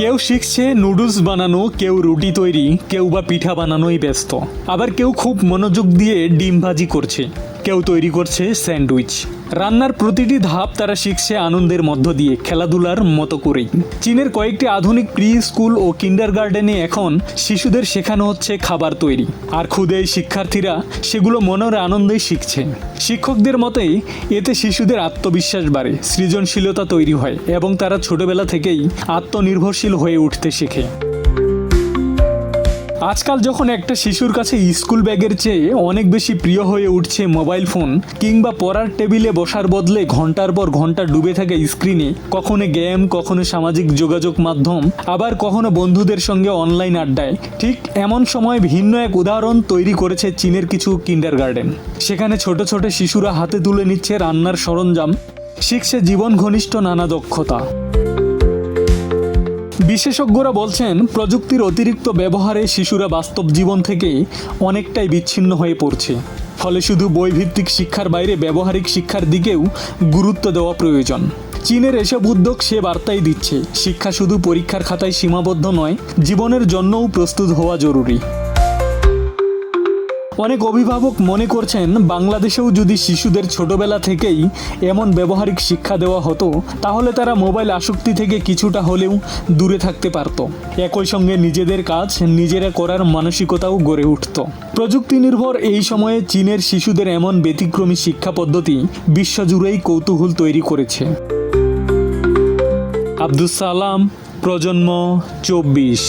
কেউ শিখছে নুডলস বানানো, কেউ রুটি তৈরি, কেউ বা পিঠা বানানোই ব্যস্ত। আবার কেউ খুব মনোযোগ দিয়ে ডিম ভাজি করছে, কেউ তৈরি করছে স্যান্ডউইচ। রান্নার প্রতিটি ধাপ তারা শিখছে আনন্দের মধ্য দিয়ে, খেলাধুলার মতো করেই। চীনের কয়েকটি আধুনিক প্রি স্কুল ও কিন্ডারগার্টেনে এখন শিশুদের শেখানো হচ্ছে খাবার তৈরি, আর খুদে শিক্ষার্থীরা সেগুলো মনের আনন্দেই শিখছে। শিক্ষকদের মতেই এতে শিশুদের আত্মবিশ্বাস বাড়ে, সৃজনশীলতা তৈরি হয় এবং তারা ছোটবেলা থেকেই আত্মনির্ভরশীল হয়ে উঠতে শেখে। আজকাল যখন একটা শিশুর কাছে স্কুল ব্যাগের চেয়ে অনেক বেশি প্রিয় হয়ে উঠছে মোবাইল ফোন, কিংবা পড়ার টেবিলে বসার বদলে ঘন্টার পর ঘন্টা ডুবে থাকে স্ক্রিনে, কখনো গেম, কখনো সামাজিক যোগাযোগ মাধ্যম, আবার কখনো বন্ধুদের সঙ্গে অনলাইন আড্ডায়, ঠিক এমন সময় ভিন্ন এক উদাহরণ তৈরি করেছে চীনের কিছু কিন্ডারগার্টেন। সেখানে ছোট ছোট শিশুরা হাতে তুলে নিচ্ছে রান্নার সরঞ্জাম, শিখছে জীবন ঘনিষ্ঠ নানা দক্ষতা। বিশেষজ্ঞরা বলছেন, প্রযুক্তির অতিরিক্ত ব্যবহারে শিশুরা বাস্তব জীবন থেকে অনেকটাই বিচ্ছিন্ন হয়ে পড়ছে। ফলে শুধু বইভিত্তিক শিক্ষার বাইরে ব্যবহারিক শিক্ষার দিকেও গুরুত্ব দেওয়া প্রয়োজন। চীনের এসব উদ্যোগ সে বার্তাই দিচ্ছে, শিক্ষা শুধু পরীক্ষার খাতায় সীমাবদ্ধ নয়, জীবনের জন্যও প্রস্তুত হওয়া জরুরি। অনেক অভিভাবক মনে করছেন, বাংলাদেশেও যদি শিশুদের ছোটবেলা থেকেই এমন ব্যবহারিক শিক্ষা দেওয়া হতো, তাহলে তারা মোবাইল আসক্তি থেকে কিছুটা হলেও দূরে থাকতে পারত। একই সঙ্গে নিজেদের কাজ নিজেরা করার মানসিকতাও গড়ে উঠত। প্রযুক্তি নির্ভর এই সময়ে চীনের শিশুদের এমন ব্যতিক্রমী শিক্ষা পদ্ধতি বিশ্বজুড়েই কৌতূহল তৈরি করেছে। আব্দুস সালাম, প্রজন্ম 24।